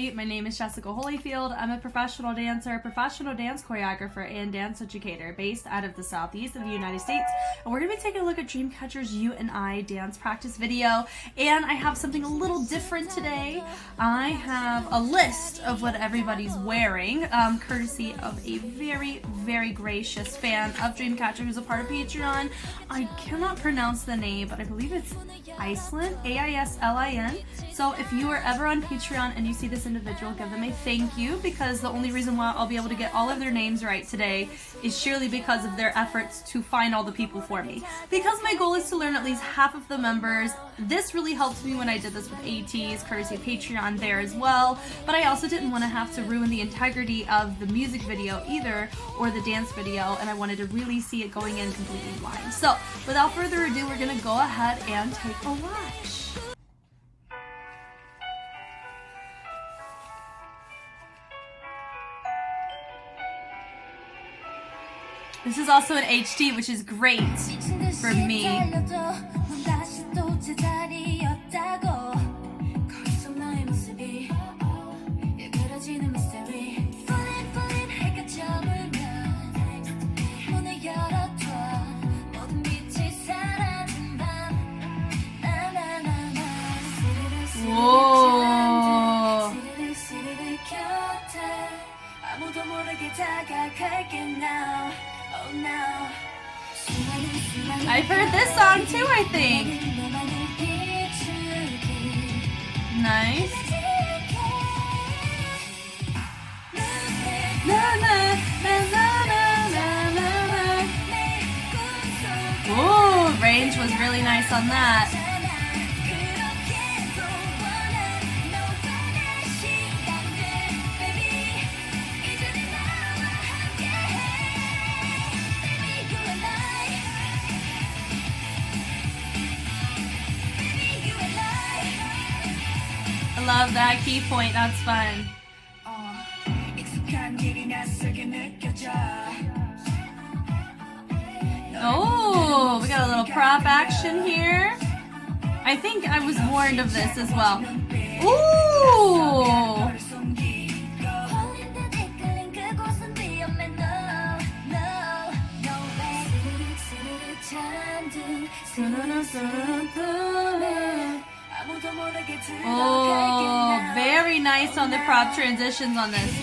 everybody. My name is Jessica Holyfield. I'm a professional dancer, professional dance choreographer, and dance educator based out of the southeast of the United States. And we're going to be taking a look at Dreamcatcher's You and I dance practice video. And I have something a little different today. I have a list of what everybody's wearing, courtesy of a very, very gracious fan of Dreamcatcher who's a part of Patreon. I cannot pronounce the name, but I believe it's Iceland, A-I-S-L-I-N. So if you are ever on Patreon and you see this individual, give them a thank you, because the only reason why I'll be able to get all of their names right today is surely because of their efforts to find all the people for me. Because my goal is to learn at least half of the members. This really helped me when I did this with ATs, courtesy of Patreon there as well, but I also didn't want to have to ruin the integrity of the music video either, or the dance video, and I wanted to really see it going in completely blind. So without further ado, we're going to go ahead and take a watch. This is also an HD, which is great for me. Whoa! I've heard this song too, I think. Nice. Ooh, range was really nice on that. Love that key point, that's fun. Oh, we got a little prop action here. I think I was warned of this as well. Ooh! Oh, very nice on the prop transitions on this.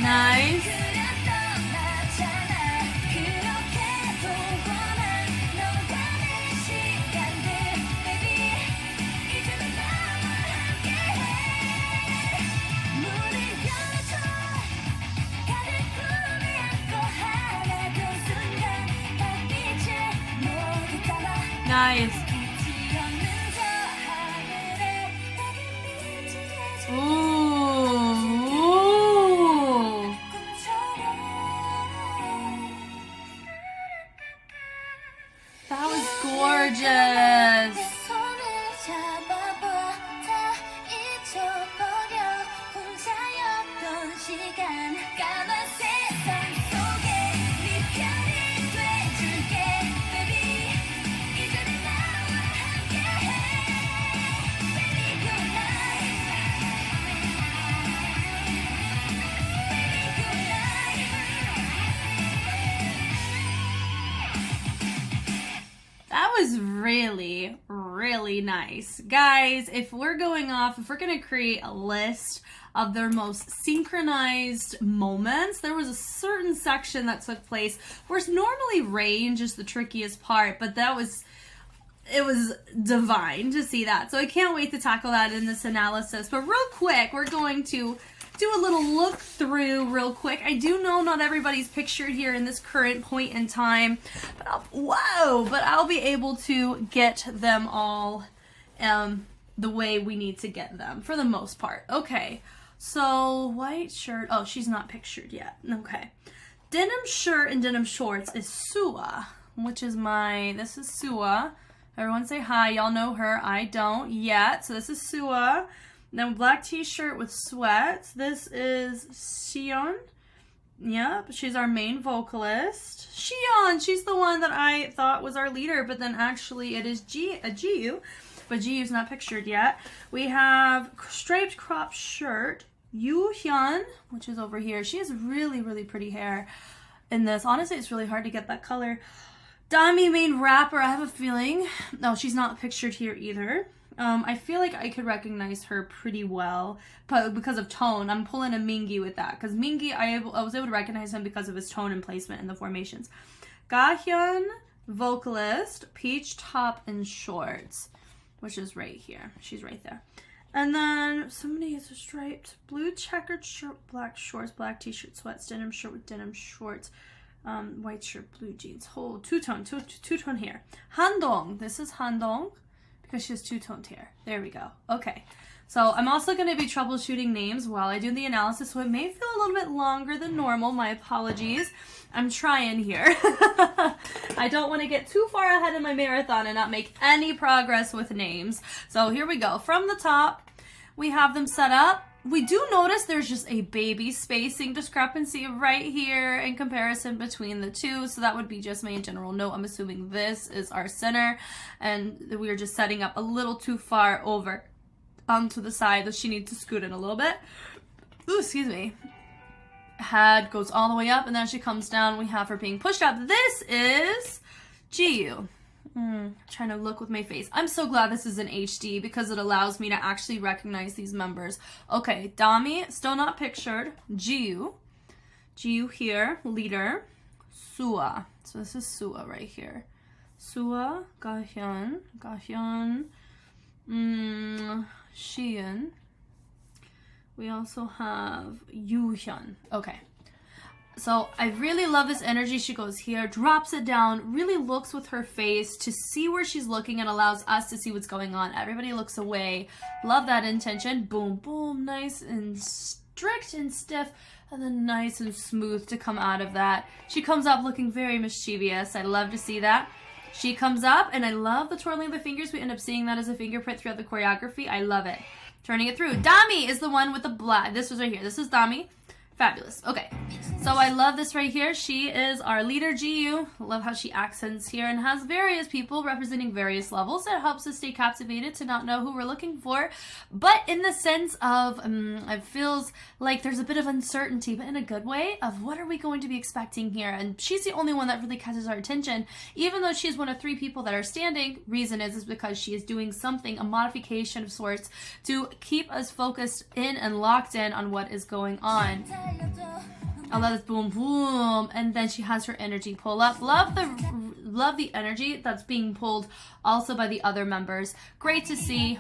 Nice. Nice. Ooh. That was gorgeous. That was really, really nice. Guys, if we're going to create a list of their most synchronized moments, there was a certain section that took place where normally range is the trickiest part, but it was divine to see that. So I can't wait to tackle that in this analysis. But real quick, we're going to do a little look through real quick. I do know not everybody's pictured here in this current point in time, but I'll be able to get them all the way we need to get them for the most part. Okay, so white shirt. Oh, she's not pictured yet. Okay, denim shirt and denim shorts is Sua, which is this is Sua. Everyone say hi. Y'all know her. I don't yet. So this is Sua. Then black t-shirt with sweats. This is Sion. Yep, she's our main vocalist. Sion, she's the one that I thought was our leader, but then actually it is Jiu, but Jiu's not pictured yet. We have striped crop shirt, Yu Hyun, which is over here. She has really, really pretty hair in this. Honestly, it's really hard to get that color. Dami, main rapper, I have a feeling. No, she's not pictured here either. I feel like I could recognize her pretty well, but because of tone, I'm pulling a Mingi with that. Because Mingi, I was able to recognize him because of his tone and placement in the formations. Gahyun, vocalist, peach top and shorts, which is right here. She's right there. And then somebody has a striped blue checkered shirt, black shorts, black t-shirt, sweats, denim shirt with denim shorts, white shirt, blue jeans. Whole two-tone hair. Handong. This is Handong because she has two-toned hair. There we go. Okay. So I'm also going to be troubleshooting names while I do the analysis, so it may feel a little bit longer than normal. My apologies. I'm trying here. I don't want to get too far ahead in my marathon and not make any progress with names. So here we go. From the top, we have them set up. We do notice there's just a baby spacing discrepancy right here in comparison between the two. So that would be just my general note. I'm assuming this is our center and we're just setting up a little too far over onto the side that she needs to scoot in a little bit. Ooh, excuse me. Head goes all the way up and then she comes down. We have her being pushed up. This is Jiu. Trying to look with my face. I'm so glad this is in HD because it allows me to actually recognize these members. Okay, Dami, still not pictured. Jiu. Jiu here, leader. Sua. So this is Sua right here. Sua, Gahyun, Shion. We also have Yuhyun. Okay. So I really love this energy. She goes here, drops it down, really looks with her face to see where she's looking and allows us to see what's going on. Everybody looks away. Love that intention. Boom, boom. Nice and strict and stiff. And then nice and smooth to come out of that. She comes up looking very mischievous. I love to see that. She comes up, and I love the twirling of the fingers. We end up seeing that as a fingerprint throughout the choreography. I love it. Turning it through. Dami is the one with the black. This was right here. This is Dami. Fabulous. Okay. So I love this right here. She is our leader, Jiu. Love how she accents here and has various people representing various levels. It helps us stay captivated to not know who we're looking for. But in the sense of, it feels like there's a bit of uncertainty, but in a good way, of what are we going to be expecting here? And she's the only one that really catches our attention. Even though she's one of 3 people that are standing, reason is because she is doing something, a modification of sorts, to keep us focused in and locked in on what is going on. I love this boom boom, and then she has her energy pull up. Love the energy that's being pulled also by the other members. Great to see.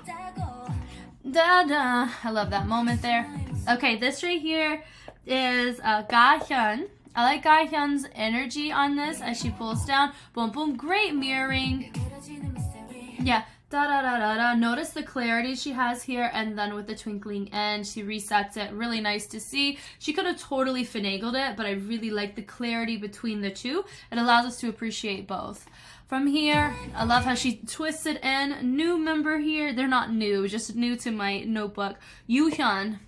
Da da. I love that moment there. Okay, this right here is Gahyun. I like Gahyun's energy on this as she pulls down. Boom boom. Great mirroring. Yeah. Da da da da da. Notice the clarity she has here, and then with the twinkling end, she resets it. Really nice to see. She could have totally finagled it, but I really like the clarity between the two. It allows us to appreciate both. From here, I love how she twists it in. New member here. They're not new, just new to my notebook. Yuhyun,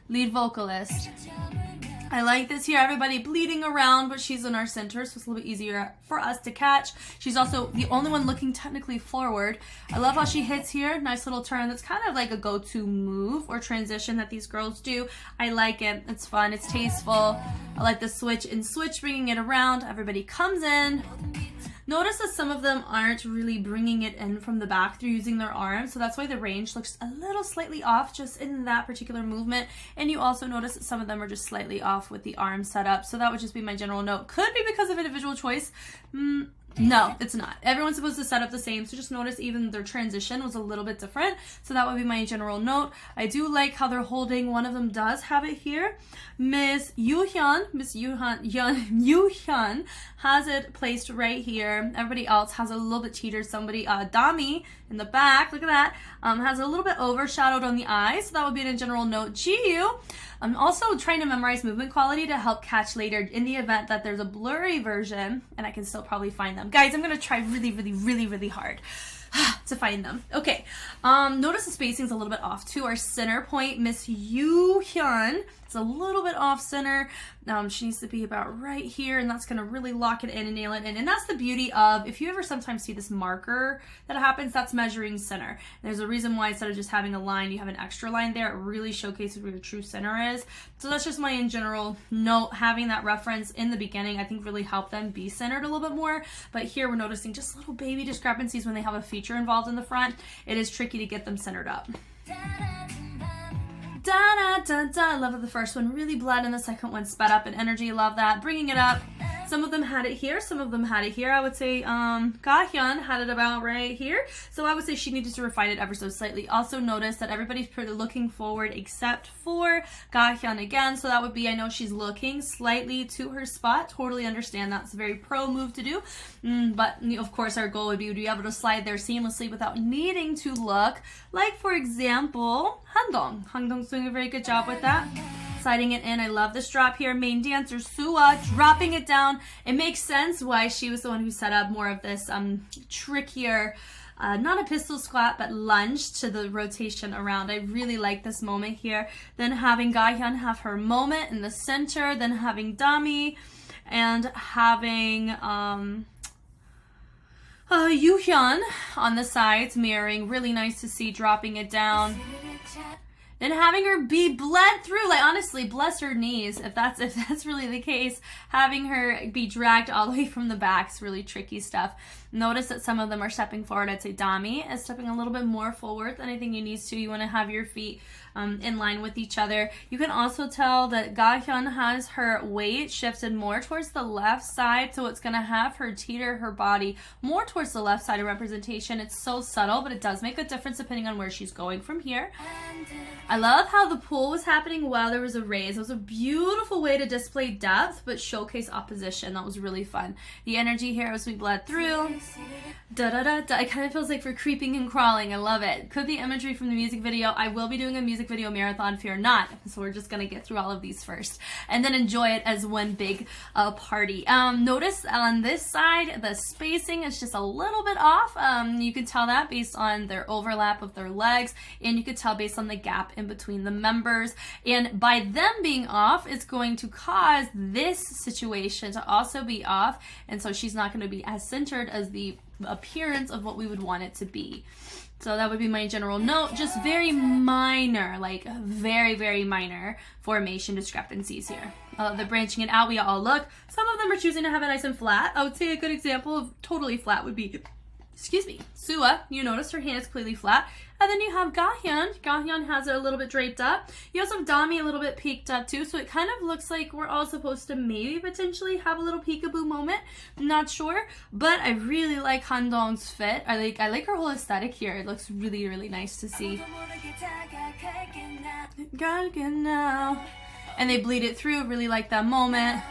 lead vocalist. I like this here, everybody bleeding around, but she's in our center, so it's a little bit easier for us to catch. She's also the only one looking technically forward. I love how she hits here. Nice little turn. That's kind of like a go-to move or transition that these girls do. I like it. It's fun. It's tasteful. I like the switch and switch, bringing it around. Everybody comes in. Notice that some of them aren't really bringing it in from the back. They're using their arms, so that's why the range looks a little slightly off just in that particular movement. And you also notice that some of them are just slightly off with the arm setup, so that would just be my general note. Could be because of individual choice. No, it's not. Everyone's supposed to set up the same, so just notice even their transition was a little bit different, so that would be my general note. I do like how they're holding. One of them does have it here. Miss Yuhyun has it placed right here. Everybody else has a little bit cheated. Somebody, Dami in the back, look at that, has a little bit overshadowed on the eye, so that would be a general note. Jiu, I'm also trying to memorize movement quality to help catch later in the event that there's a blurry version, and I can still probably find them. Guys, I'm going to try really, really, really, really hard. to find them. Okay, notice the spacing's a little bit off too. Our center point, Miss Yoo Hyun, is a little bit off center. She needs to be about right here, and that's going to really lock it in and nail it in. And that's the beauty of, if you ever sometimes see this marker that happens, that's measuring center. And there's a reason why instead of just having a line, you have an extra line there. It really showcases where your true center is. So that's just my in general note. Having that reference in the beginning, I think really helped them be centered a little bit more. But here we're noticing just little baby discrepancies when they have a feature involved in the front. It is tricky to get them centered up. Da da da da. I love the first one really bled and the second one sped up in energy. Love that. Bringing it up. Some of them had it here, some of them had it here. I would say Gahyun had it about right here. So I would say she needed to refine it ever so slightly. Also notice that everybody's pretty looking forward except for Gahyun again. So that would be, I know she's looking slightly to her spot. Totally understand that's a very pro move to do. But of course our goal would be to be able to slide there seamlessly without needing to look. Like for example, Handong. Handong's doing a very good job with that. Sliding it in. I love this drop here. Main dancer Sua dropping it down. It makes sense why she was the one who set up more of this trickier, not a pistol squat, but lunge to the rotation around. I really like this moment here. Then having Gahyun have her moment in the center. Then having Dami and having Yoo Hyun on the sides mirroring. Really nice to see, dropping it down. Then having her be bled through, like honestly, bless her knees, if that's really the case. Having her be dragged all the way from the back is really tricky stuff. Notice that some of them are stepping forward. I'd say Dami is stepping a little bit more forward than I think you need to. You want to have your feet in line with each other. You can also tell that Gahyun has her weight shifted more towards the left side, so it's going to have her teeter her body more towards the left side of representation. It's so subtle, but it does make a difference depending on where she's going from here. I love how the pull was happening while there was a raise. It was a beautiful way to display depth, but showcase opposition. That was really fun. The energy here as we bled through. Da da da da. It kind of feels like we're creeping and crawling. I love it. Could be imagery from the music video. I will be doing a music video marathon, fear not. So we're just gonna get through all of these first and then enjoy it as one big party. Notice on this side the spacing is just a little bit off. You can tell that based on their overlap of their legs, and you could tell based on the gap in between the members. And by them being off, it's going to cause this situation to also be off, and so she's not going to be as centered as the appearance of what we would want it to be. So that would be my general note. Just very minor, like very, very minor formation discrepancies here. The branching it out, we all look. Some of them are choosing to have it nice and flat. I would say a good example of totally flat would be, excuse me, Sua. You notice her hand is completely flat. And then you have Gahyun. Gahyun has it a little bit draped up. You also have Dami a little bit peaked up too. So it kind of looks like we're all supposed to maybe potentially have a little peekaboo moment. I'm not sure. But I really like Handong's fit. I like her whole aesthetic here. It looks really, really nice to see. Gotta get now. And they bleed it through. Really like that moment.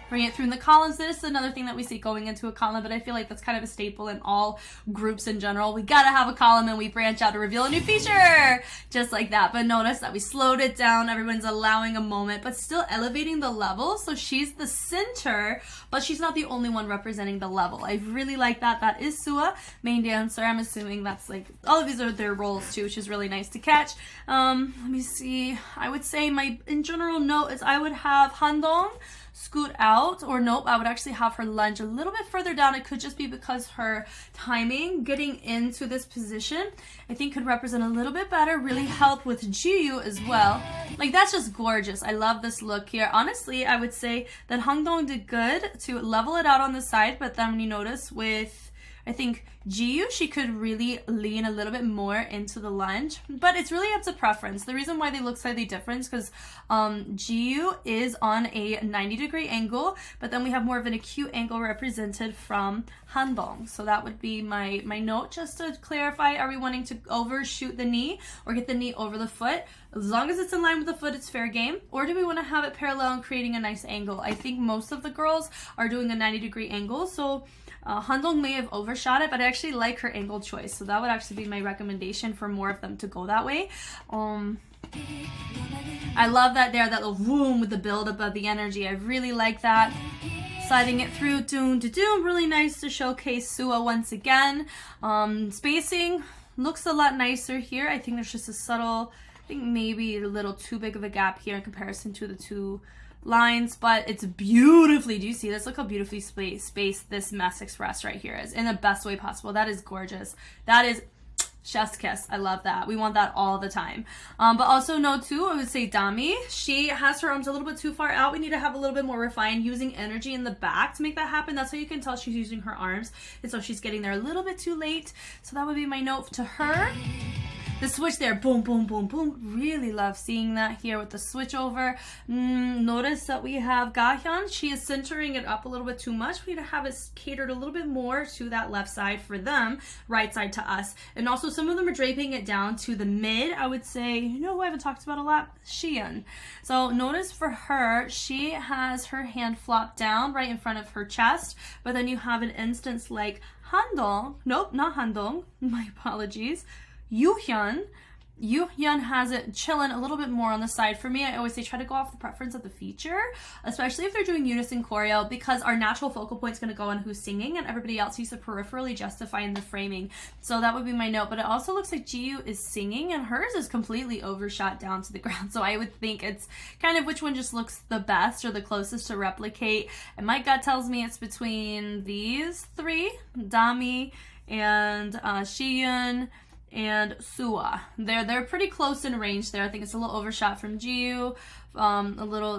Bring it through in the columns. This is another thing that we see going into a column, but I feel like that's kind of a staple in all groups in general. We gotta have a column and we branch out to reveal a new feature, just like that. But notice that we slowed it down. Everyone's allowing a moment, but still elevating the level. So she's the center, but she's not the only one representing the level. I really like that. That is Sua, main dancer. I'm assuming that's like, all of these are their roles too, which is really nice to catch. Let me see. I would say my, in general note is I would have Handong scoot out, or nope, I would actually have her lunge a little bit further down. It could just be because her timing getting into this position I think could represent a little bit better, really help with Jiyu as well. Like, that's just gorgeous. I love this look here. Honestly, I would say that Handong did good to level it out on the side, but then when you notice with, I think, Jiyu, she could really lean a little bit more into the lunge, but it's really up to preference. The reason why they look slightly different is because Jiyu is on a 90-degree angle, but then we have more of an acute angle represented from Handong. So that would be my note, just to clarify. Are we wanting to overshoot the knee or get the knee over the foot? As long as it's in line with the foot, it's fair game. Or do we want to have it parallel and creating a nice angle? I think most of the girls are doing a 90-degree angle, so Handong may have overshot it, but I actually like her angle choice. So that would actually be my recommendation for more of them to go that way. I love that there, that little boom with the buildup of the energy. I really like that. sliding it through, doom to doom. Really nice to showcase Sua once again. Spacing looks a lot nicer here. I think there's just a subtle, I think maybe a little too big of a gap here in comparison to the two lines, but it's beautifully, do you see this? Look how beautifully spaced this Mess Express right here is in the best way possible. That is gorgeous. That is chef's kiss. I love that. We want that all the time. But also note too, I would say Dami, she has her arms a little bit too far out. We need to have a little bit more refined, using energy in the back to make that happen. That's how you can tell she's using her arms. And so she's getting there a little bit too late. So that would be my note to her. The switch there, boom, boom, boom, boom. Really love seeing that here with the switch over. Notice that we have Gahyun. She is centering it up a little bit too much. We need to have it catered a little bit more to that left side for them, right side to us. And also some of them are draping it down to the mid. I would say, you know who I haven't talked about a lot? Xian. So notice for her, she has her hand flopped down right in front of her chest, but then you have an instance like Handong. Nope, not Handong. My apologies. Yuhyun has it chilling a little bit more on the side. For me, I always say try to go off the preference of the feature, especially if they're doing unison choreo, because our natural focal point is going to go on who's singing and everybody else needs to peripherally justify in the framing. So that would be my note. But it also looks like Jiyu is singing and hers is completely overshot down to the ground. So I would think it's kind of which one just looks the best or the closest to replicate. And my gut tells me it's between these three, Dami and Shiyun and Sua. They're pretty close in range there. I think it's a little overshot from Jiyu.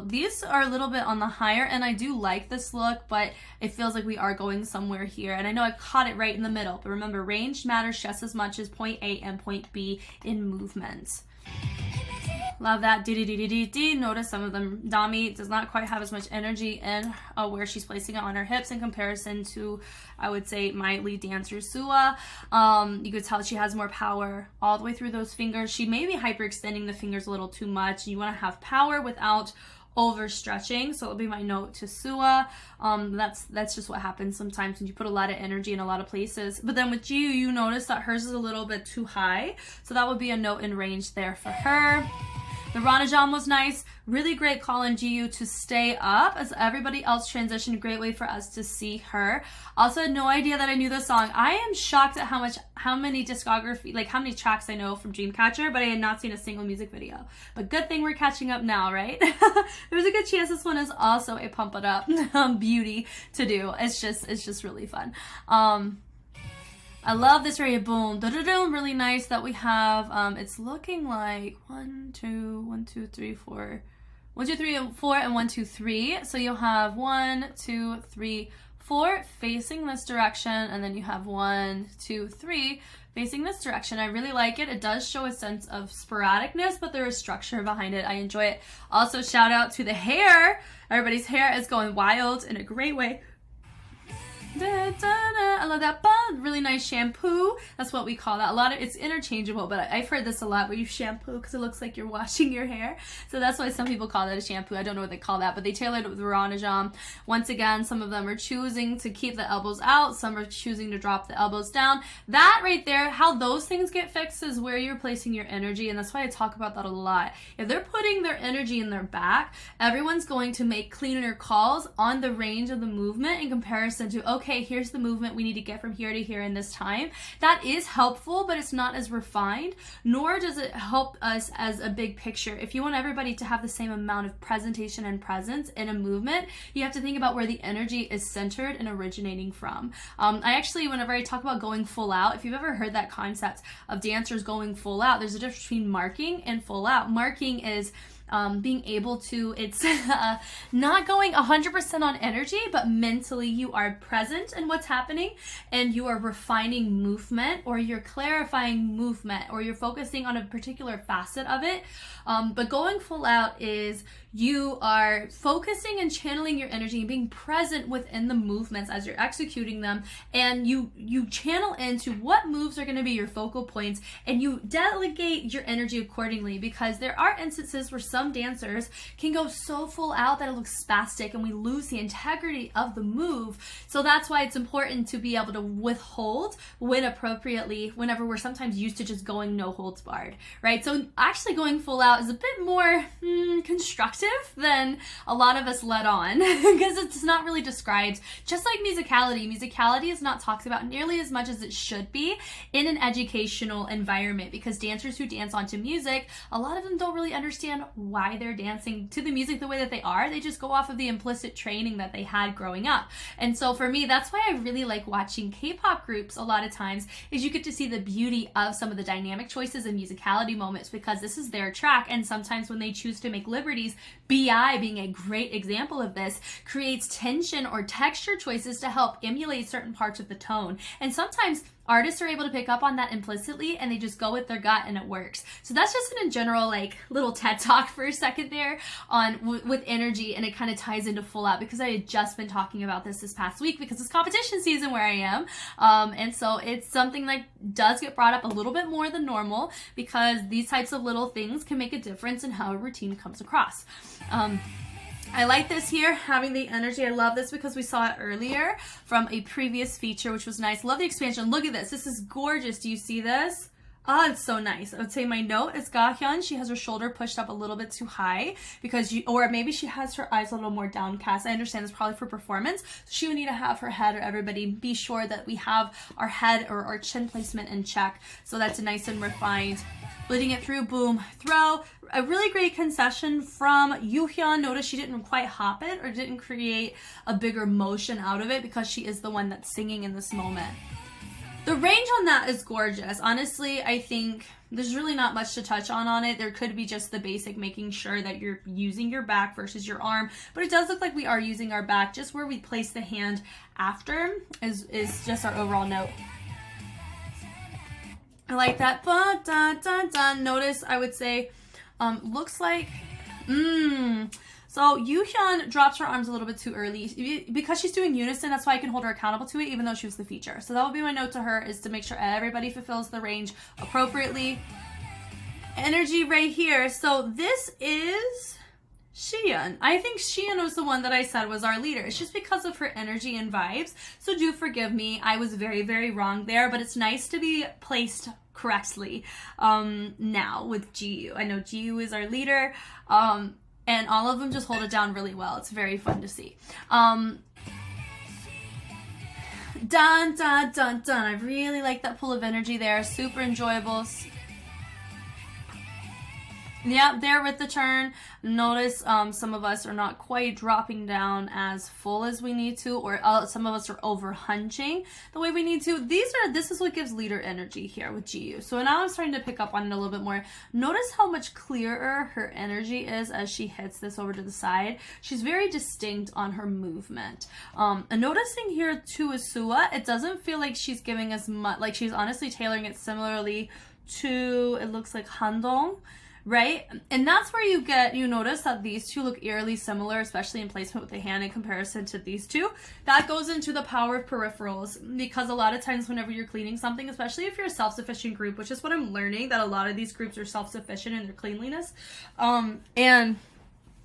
These are a little bit on the higher, and I do like this look, but it feels like we are going somewhere here. And I know I caught it right in the middle, but remember, range matters just as much as point A and point B in movement. Love that. D. Notice some of them. Dami does not quite have as much energy in where she's placing it on her hips in comparison to, I would say, my lead dancer, Sua. You could tell she has more power all the way through those fingers. She may be hyperextending the fingers a little too much. You want to have power without overstretching. So it'll be my note to Sua. That's just what happens sometimes when you put a lot of energy in a lot of places. But then with Jiyu, you notice that hers is a little bit too high. So that would be a note in range there for her. The Ranajam was nice. Really great call on Jiyu to stay up as everybody else transitioned. Great way for us to see her. Also had no idea that I knew this song. I am shocked at how many discography, like how many tracks I know from Dreamcatcher, but I had not seen a single music video. But good thing we're catching up now, right? There's a good chance this one is also a pump it up beauty to do. It's just really fun. I love this right, boom, really nice that we have, it's looking like 1, 2, 3, 4, 1, 2, 3, and 4, and 1, 2, 3. So you'll have 1, 2, 3, 4 facing this direction, and then you have 1, 2, 3 facing this direction. I really like it. It does show a sense of sporadicness, but there is structure behind it. I enjoy it. Also, shout out to the hair. Everybody's hair is going wild in a great way. I love that bun. Really nice shampoo. That's what we call that. It's interchangeable, but I've heard this a lot where you shampoo because it looks like you're washing your hair. So that's why some people call that a shampoo. I don't know what they call that, but they tailored it with Ranajam. Once again, some of them are choosing to keep the elbows out. Some are choosing to drop the elbows down. That right there, how those things get fixed is where you're placing your energy. And that's why I talk about that a lot. If they're putting their energy in their back, everyone's going to make cleaner calls on the range of the movement in comparison to, okay, here's the movement we need to get from here to here in this time. That is helpful, but it's not as refined, nor does it help us as a big picture. If you want everybody to have the same amount of presentation and presence in a movement, you have to think about where the energy is centered and originating from. I actually, whenever I talk about going full out, if you've ever heard that concept of dancers going full out, there's a difference between marking and full out. Marking is being able to, it's not going 100% on energy, but mentally you are present in what's happening and you are refining movement, or you're clarifying movement, or you're focusing on a particular facet of it. But going full out is you are focusing and channeling your energy and being present within the movements as you're executing them, and you channel into what moves are going to be your focal points, and you delegate your energy accordingly, because there are instances where some dancers can go so full out that it looks spastic and we lose the integrity of the move. So that's why it's important to be able to withhold when appropriately, whenever we're sometimes used to just going no holds barred, right? So actually going full out is a bit more constructive than a lot of us let on because it's not really described. Just like musicality is not talked about nearly as much as it should be in an educational environment, because dancers who dance onto music, a lot of them don't really understand why they're dancing to the music the way that they are. They just go off of the implicit training that they had growing up. And so for me, that's why I really like watching K-pop groups a lot of times, is you get to see the beauty of some of the dynamic choices and musicality moments, because this is their track. And sometimes when they choose to make liberties, BI being a great example of this, creates tension or texture choices to help emulate certain parts of the tone. And sometimes artists are able to pick up on that implicitly and they just go with their gut and it works. So that's just an in general like little TED talk for a second there on with energy, and it kind of ties into full out because I had just been talking about this past week because it's competition season where I am. And so it's something that does get brought up a little bit more than normal because these types of little things can make a difference in how a routine comes across. I like this here, having the energy. I love this because we saw it earlier from a previous feature, which was nice. Love the expansion. Look at this. This is gorgeous. Do you see this? Oh, it's so nice. I would say my note is Gahyun. She has her shoulder pushed up a little bit too high because or maybe she has her eyes a little more downcast. I understand it's probably for performance. So she would need to have her head, or everybody be sure that we have our head or our chin placement in check. So that's nice and refined. Bleeding it through, boom, throw. A really great concession from Yuhyun. Notice she didn't quite hop it or didn't create a bigger motion out of it because she is the one that's singing in this moment. The range on that is gorgeous. Honestly, I think there's really not much to touch on it. There could be just the basic making sure that you're using your back versus your arm, but it does look like we are using our back. Just where we place the hand after is just our overall note. I like that. Ba, da, da, da. Notice, I would say, looks like, So Yuhyun drops her arms a little bit too early. Because she's doing unison, that's why I can hold her accountable to it, even though she was the feature. So that would be my note to her, is to make sure everybody fulfills the range appropriately. Energy right here. So this is Sheehan. I think Sheehan was the one that I said was our leader. It's just because of her energy and vibes. So do forgive me. I was very, very wrong there, but it's nice to be placed correctly now with GU. I know GU is our leader, and all of them just hold it down really well. It's very fun to see. Dun, dun, dun, dun. I really like that pull of energy there. Super enjoyable. Yeah, there with the turn. Notice some of us are not quite dropping down as full as we need to, or some of us are over hunching the way we need to. This is what gives leader energy here with GU. So now I'm starting to pick up on it a little bit more. Notice how much clearer her energy is as she hits this over to the side. She's very distinct on her movement. And noticing here too is Sua, it doesn't feel like she's giving as much, like she's honestly tailoring it similarly to, it looks like Handong. Right? And that's where you notice that these two look eerily similar, especially in placement with the hand in comparison to these two. That goes into the power of peripherals, because a lot of times whenever you're cleaning something, especially if you're a self-sufficient group, which is what I'm learning, that a lot of these groups are self-sufficient in their cleanliness, and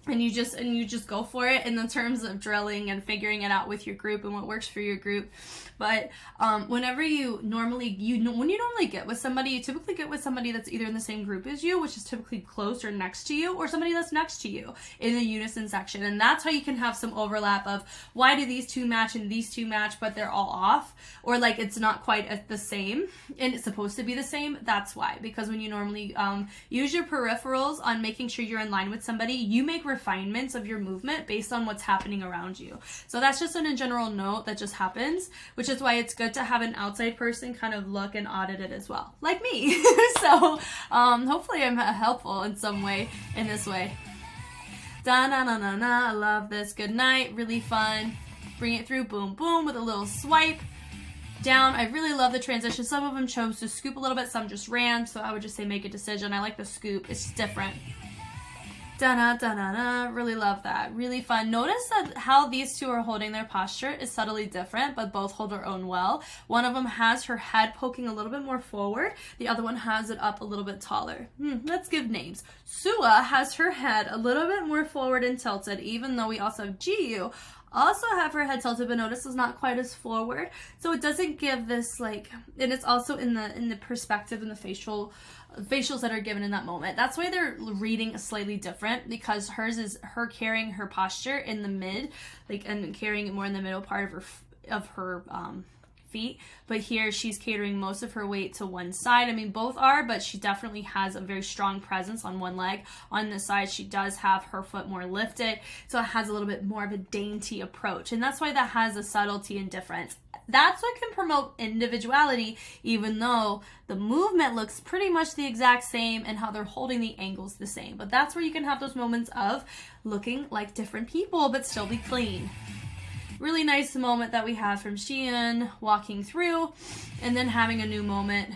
you just go for it in the terms of drilling and figuring it out with your group and what works for your group. But whenever you normally get with somebody, you typically get with somebody that's either in the same group as you, which is typically close or next to you, or somebody that's next to you in the unison section. And that's how you can have some overlap of why do these two match and these two match, but they're all off, or like it's not quite the same and it's supposed to be the same. That's why, because when you normally use your peripherals on making sure you're in line with somebody, you make refinements of your movement based on what's happening around you. So that's just a general note that just happens, which is why it's good to have an outside person kind of look and audit it as well, like me. So hopefully I'm helpful in some way in this way. Da na na na na. I love this. Good night. Really fun. Bring it through. Boom boom with a little swipe down. I really love the transition. Some of them chose to scoop a little bit, some just ran, so I would just say make a decision. I like the scoop. It's different. Da-na-da-na-na. Really love that. Really fun. Notice that how these two are holding their posture is subtly different, but both hold their own well. One of them has her head poking a little bit more forward. The other one has it up a little bit taller. Let's give names. Sua has her head a little bit more forward and tilted, even though we also have Jiyu also have her head tilted, but notice it's not quite as forward. So it doesn't give this like, and it's also in the perspective and the facials that are given in that moment. That's why they're reading slightly different, because hers is her carrying her posture in the mid, like, and carrying it more in the middle part of her feet, but here she's catering most of her weight to one side. I mean, both are, but she definitely has a very strong presence on one leg. On this side, she does have her foot more lifted, so it has a little bit more of a dainty approach, and that's why that has a subtlety and difference. That's what can promote individuality, even though the movement looks pretty much the exact same and how they're holding the angles the same. But that's where you can have those moments of looking like different people, but still be clean. Really nice moment that we have from Xian walking through and then having a new moment.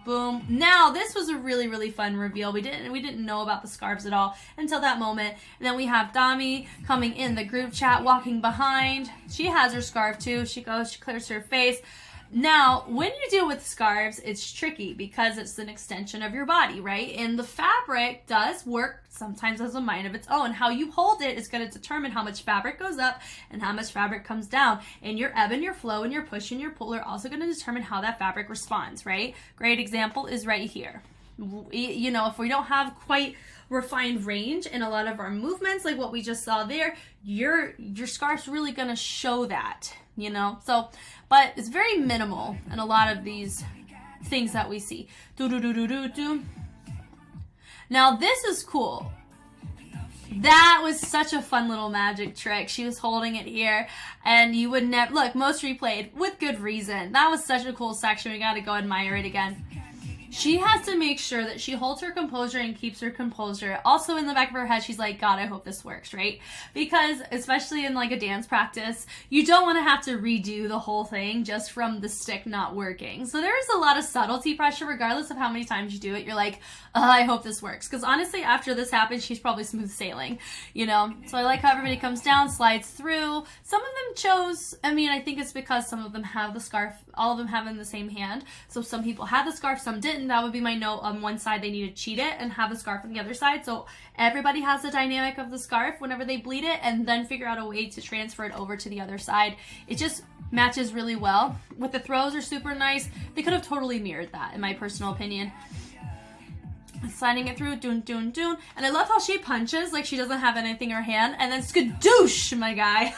Boom. Now, this was a really, really fun reveal. We didn't know about the scarves at all until that moment. And then we have Dami coming in the group chat, walking behind. She has her scarf too. She goes, she clears her face. Now, when you deal with scarves, it's tricky because it's an extension of your body, right? And the fabric does work sometimes as a mind of its own. How you hold it is going to determine how much fabric goes up and how much fabric comes down. And your ebb and your flow and your push and your pull are also going to determine how that fabric responds, right? Great example is right here. You know, if we don't have quite refined range in a lot of our movements, like what we just saw there, your scarf's really going to show that, you know? So, but it's very minimal in a lot of these things that we see. Do-do-do-do-do-do. Now, this is cool. That was such a fun little magic trick. She was holding it here, and you would never, look, most replayed with good reason. That was such a cool section. We got to go admire it again. She has to make sure that she holds her composure and keeps her composure. Also in the back of her head, she's like, God, I hope this works, right? Because especially in like a dance practice, you don't want to have to redo the whole thing just from the stick not working. So there's a lot of subtlety pressure, regardless of how many times you do it. You're like, I hope this works. Because honestly, after this happens, she's probably smooth sailing, you know? So I like how everybody comes down, slides through. Some of them chose, I mean, I think it's because some of them have the scarf, all of them have it in the same hand. So some people had the scarf, some didn't. That would be my note. On one side they need to cheat it and have the scarf on the other side, so everybody has the dynamic of the scarf whenever they bleed it, and then figure out a way to transfer it over to the other side. It just matches really well. With the throws are super nice. They could have totally mirrored that, in my personal opinion. Sliding it through, doon, doon, doon. And I love how she punches like she doesn't have anything in her hand. And then skadoosh, my guy.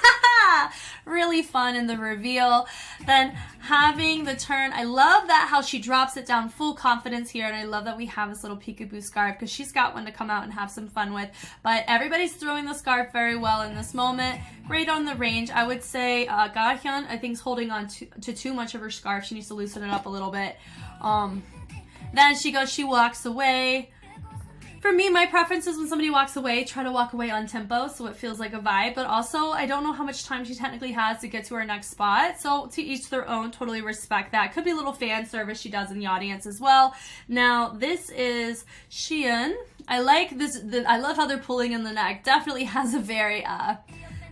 Really fun in the reveal. Then having the turn. I love that how she drops it down, full confidence here. And I love that we have this little peekaboo scarf because she's got one to come out and have some fun with. But everybody's throwing the scarf very well in this moment. Great on the range. I would say Gahyun, I think, is holding on to too much of her scarf. She needs to loosen it up a little bit. Then she walks away. For me, my preference is when somebody walks away, try to walk away on tempo so it feels like a vibe. But also, I don't know how much time she technically has to get to her next spot. So to each their own, totally respect that. Could be a little fan service she does in the audience as well. Now, this is Xian. I like this. I love how they're pulling in the neck. Definitely has a very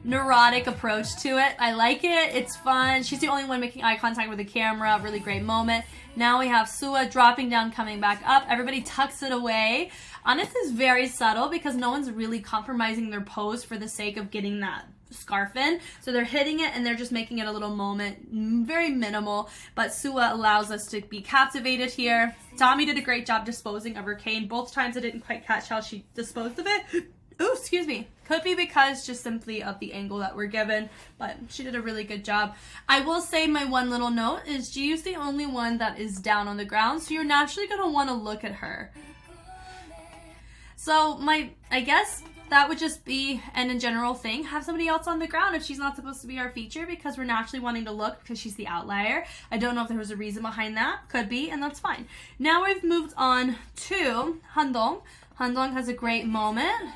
neurotic approach to it. I like it. It's fun. She's the only one making eye contact with the camera. Really great moment. Now we have Sua dropping down, coming back up. Everybody tucks it away. Honestly, it's very subtle because no one's really compromising their pose for the sake of getting that scarf in. So they're hitting it and they're just making it a little moment. Very minimal, but Sua allows us to be captivated here. Dami did a great job disposing of her cane. Both times I didn't quite catch how she disposed of it. Oh, excuse me. Could be because just simply of the angle that we're given, but she did a really good job. I will say my one little note is Jiu's the only one that is down on the ground, so you're naturally going to want to look at her. So I guess that would just be an in general thing. Have somebody else on the ground if she's not supposed to be our feature, because we're naturally wanting to look because she's the outlier. I don't know if there was a reason behind that. Could be, and that's fine. Now we've moved on to Handong. Handong has a great moment.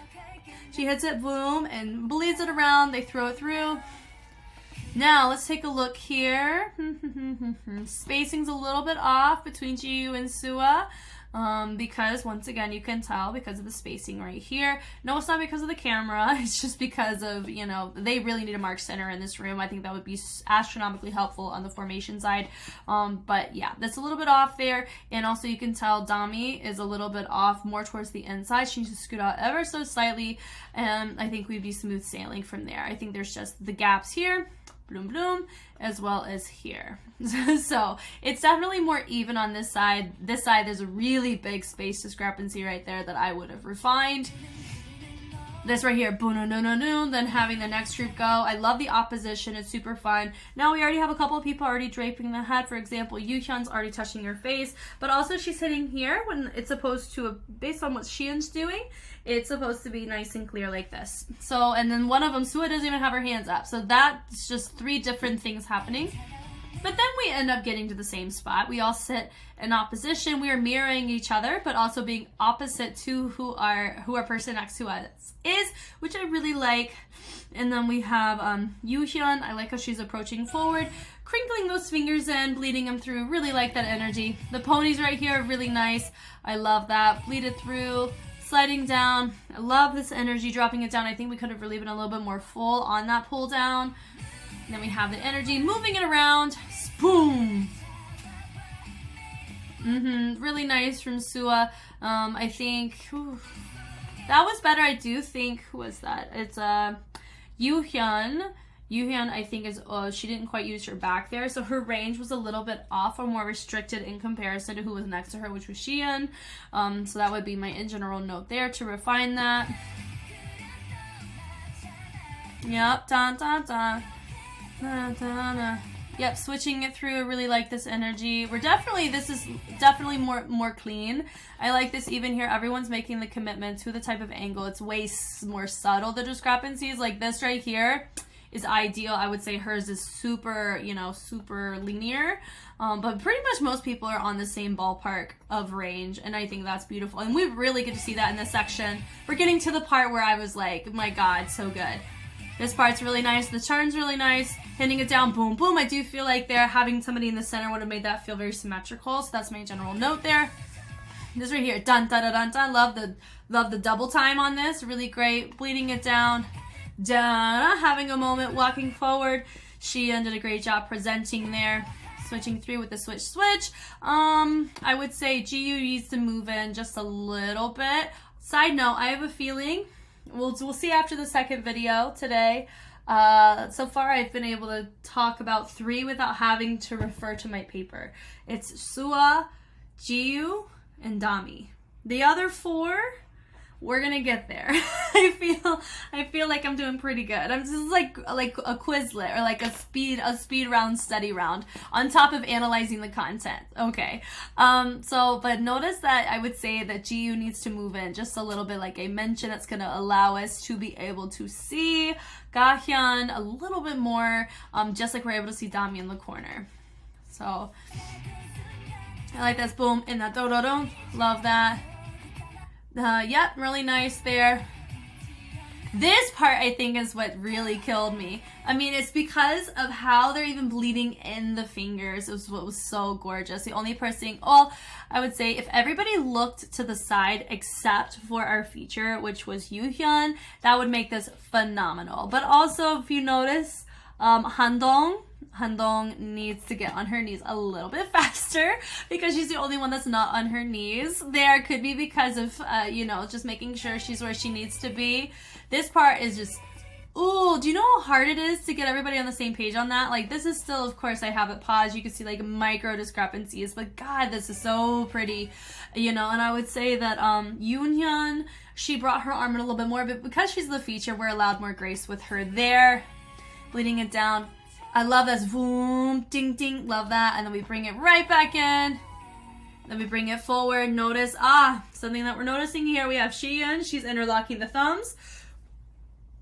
She hits it, boom, and bleeds it around. They throw it through. Now, let's take a look here. Spacing's a little bit off between Jiu and Sua. because once again, you can tell because of the spacing right here. No, it's not because of the camera. It's just because of, you know, they really need a mark center in this room. I think that would be astronomically helpful on the formation side. But yeah, that's a little bit off there. And also you can tell Dami is a little bit off more towards the inside. She needs to scoot out ever so slightly. And I think we'd be smooth sailing from there. I think there's just the gaps here, bloom bloom, as well as here. So it's definitely more even on this side. This side, there's a really big space discrepancy right there that I would have refined. This right here, boom, no, no, no, no, then having the next group go. I love the opposition, it's super fun. Now we already have a couple of people already draping the head. For example, Yuhyun's already touching her face, but also she's hitting here when it's supposed to, based on what Xian's doing, it's supposed to be nice and clear like this. So, and then one of them, Sua doesn't even have her hands up. So that's just 3 different things happening. But then we end up getting to the same spot. We all sit in opposition. We are mirroring each other, but also being opposite to who our person next to us is, which I really like. And then we have Yuhyun. I like how she's approaching forward, crinkling those fingers in, bleeding them through. Really like that energy. The ponies right here are really nice. I love that. Bleed it through, sliding down. I love this energy, dropping it down. I think we could have really been a little bit more full on that pull down. And then we have the energy, moving it around. Boom! Really nice from Sua. I think that was better. I do think, who was that? It's Yuhyun. Yuhyun, I think, is she didn't quite use her back there, so her range was a little bit off or more restricted in comparison to who was next to her, which was Xian. So that would be my in general note there to refine that. Yep, dun dun dun. Yep, switching it through. I really like this energy. This is definitely more clean. I like this even here. Everyone's making the commitment to the type of angle. It's way more subtle, the discrepancies. Like this right here is ideal. I would say hers is super, super linear. But pretty much most people are on the same ballpark of range, and I think that's beautiful. And we really get to see that in this section. We're getting to the part where I was like, my God, so good. This part's really nice. The turn's really nice. Hitting it down, boom, boom. I do feel like having somebody in the center would have made that feel very symmetrical. So that's my general note there. This right here, dun, dun, dun, dun, dun. Love the double time on this. Really great. Bleeding it down. Dun, having a moment, walking forward. Xian did a great job presenting there. Switching through with the switch. I would say GU needs to move in just a little bit. Side note, I have a feeling we'll see after the second video today. So far I've been able to talk about 3 without having to refer to my paper. It's Sua, Jiu, and Dami. The other 4, we're gonna get there. I feel like I'm doing pretty good. I'm just like a Quizlet or like a speed round study round on top of analyzing the content. Okay. But notice that I would say that GU needs to move in just a little bit, like I mentioned. It's gonna allow us to be able to see Gahyun a little bit more, just like we're able to see Dami in the corner. So I like this, boom, in that do-do-do. Love that. Yep, really nice there. This part, I think, is what really killed me. I mean, it's because of how they're even bleeding in the fingers. It was what was so gorgeous. The only person, I would say, if everybody looked to the side except for our feature, which was Yuhyun, that would make this phenomenal. But also, if you notice, Handong needs to get on her knees a little bit faster because she's the only one that's not on her knees. There could be because of, just making sure she's where she needs to be. This part is just, ooh, do you know how hard it is to get everybody on the same page on that? Like, this is still, of course, I have it paused. You can see, like, micro discrepancies, but God, this is so pretty, and I would say that Yoonhyun, she brought her arm in a little bit more, but because she's the feature, we're allowed more grace with her there. Bleeding it down. I love this. Boom, ding, ding. Love that. And then we bring it right back in. Then we bring it forward. Notice, something that we're noticing here. We have Xian. She's interlocking the thumbs.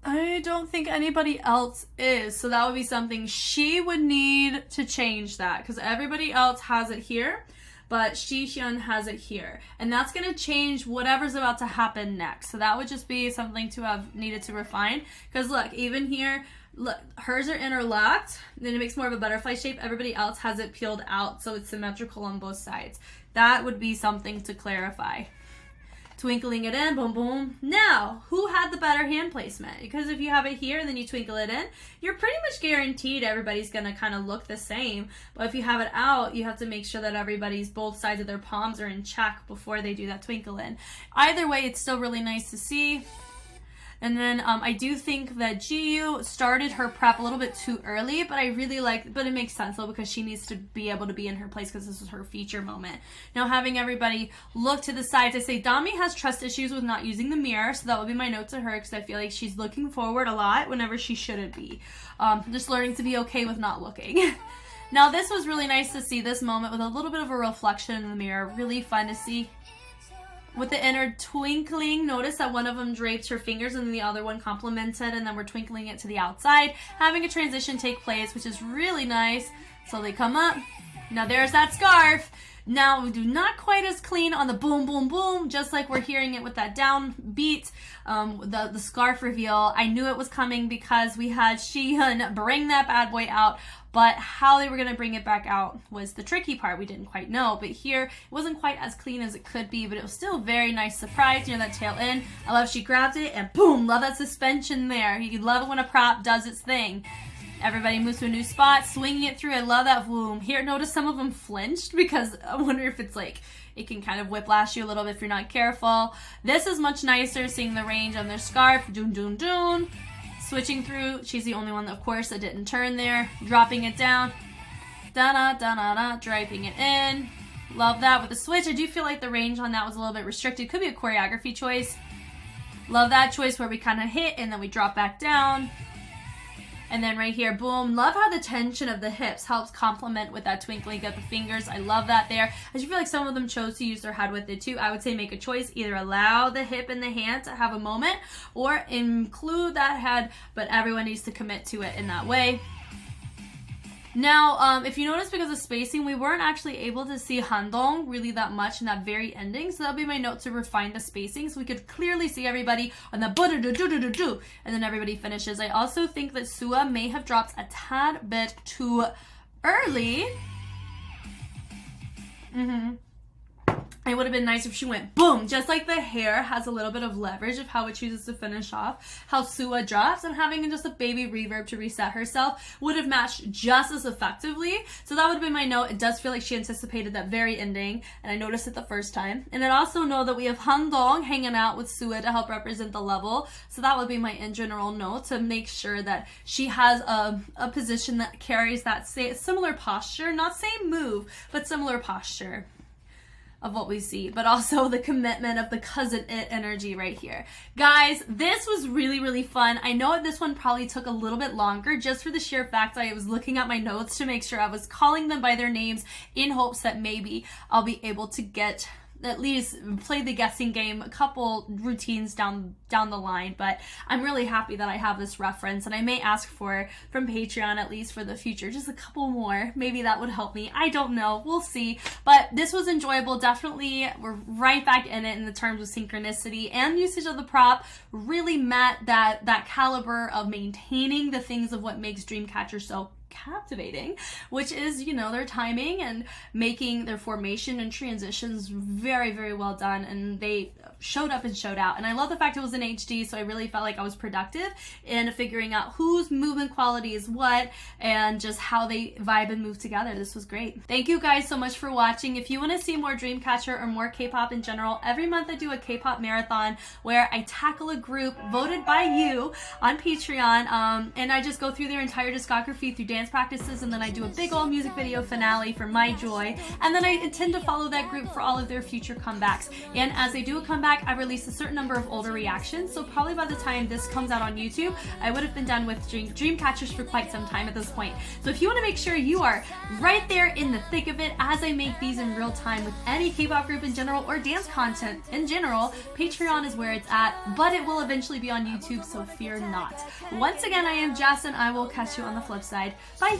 I don't think anybody else is. So that would be something she would need to change that. Because everybody else has it here. But Xian has it here. And that's going to change whatever's about to happen next. So that would just be something to have needed to refine. Because look, even here, look, hers are interlocked, then it makes more of a butterfly shape. Everybody else has it peeled out, so it's symmetrical on both sides. That would be something to clarify. Twinkling it in, boom, boom. Now, who had the better hand placement? Because if you have it here and then you twinkle it in, you're pretty much guaranteed everybody's going to kind of look the same. But if you have it out, you have to make sure that everybody's both sides of their palms are in check before they do that twinkle in. Either way, it's still really nice to see. And then I do think that GU started her prep a little bit too early, but I really like, but it makes sense though, because she needs to be able to be in her place because this is her feature moment. Now having everybody look to the sides, I say Dami has trust issues with not using the mirror, so that would be my note to her, because I feel like she's looking forward a lot whenever she shouldn't be. Just learning to be okay with not looking. Now this was really nice to see this moment with a little bit of a reflection in the mirror. Really fun to see. With the inner twinkling, notice that one of them draped her fingers and then the other one complemented, and then we're twinkling it to the outside, having a transition take place, which is really nice. So they come up. Now there's that scarf. Now we do not quite as clean on the boom, boom, boom, just like we're hearing it with that down beat, the scarf reveal. I knew it was coming because we had Shihyun bring that bad boy out, but how they were going to bring it back out was the tricky part. We didn't quite know, but here it wasn't quite as clean as it could be, but it was still a very nice surprise near that tail end. I love she grabbed it and boom, love that suspension there. You love it when a prop does its thing. Everybody moves to a new spot, swinging it through. I love that boom. Here, notice some of them flinched because I wonder if it's like, it can kind of whiplash you a little bit if you're not careful. This is much nicer, seeing the range on their scarf. Doon, doon, doon. Switching through. She's the only one, of course, that didn't turn there. Dropping it down. Da-da, da-da-da. Draping it in. Love that with the switch. I do feel like the range on that was a little bit restricted. Could be a choreography choice. Love that choice where we kind of hit and then we drop back down. And then right here, boom. Love how the tension of the hips helps complement with that twinkling of the fingers. I love that there. I just feel like some of them chose to use their head with it too. I would say make a choice. Either allow the hip and the hand to have a moment or include that head, but everyone needs to commit to it in that way. Now, if you notice, because of spacing, we weren't actually able to see Handong really that much in that very ending. So that'll be my note to refine the spacing so we could clearly see everybody on the do-do-do-do-do-do, and then everybody finishes. I also think that Sua may have dropped a tad bit too early. It would have been nice if she went boom, just like the hair has a little bit of leverage of how it chooses to finish off, how Sua drops, and having just a baby reverb to reset herself would have matched just as effectively. So that would have been my note. It does feel like she anticipated that very ending, and I noticed it the first time. And I also know that we have Handong hanging out with Sua to help represent the level, so that would be my in general note, to make sure that she has a position that carries that similar posture, not same move, but similar posture of what we see, but also the commitment of the cousin it energy right here. Guys, this was really, really fun. I know this one probably took a little bit longer just for the sheer fact I was looking at my notes to make sure I was calling them by their names in hopes that maybe I'll be able to get at least play the guessing game a couple routines down the line. But I'm really happy that I have this reference, and I may ask for from Patreon, at least for the future, just a couple more. Maybe that would help me. I don't know. We'll see. But this was enjoyable. Definitely we're right back in it in the terms of synchronicity and usage of the prop. Really met that caliber of maintaining the things of what makes Dreamcatcher so captivating, which is, you know, their timing and making their formation and transitions very, very well done, and they showed up and showed out. And I love the fact it was in HD, so I really felt like I was productive in figuring out whose movement quality is what and just how they vibe and move together. This was great. Thank you guys so much for watching. If you want to see more Dreamcatcher or more K-pop in general, every month I do a K-pop marathon where I tackle a group voted by you on Patreon, and I just go through their entire discography through dance practices, and then I do a big old music video finale for My Joy, and then I intend to follow that group for all of their future comebacks. And as they do a comeback, I release a certain number of older reactions, so probably by the time this comes out on YouTube, I would have been done with Dreamcatchers for quite some time at this point. So if you want to make sure you are right there in the thick of it as I make these in real time with any K-pop group in general or dance content in general, Patreon is where it's at, but it will eventually be on YouTube, so fear not. Once again, I am Jess, and I will catch you on the flip side. Bye!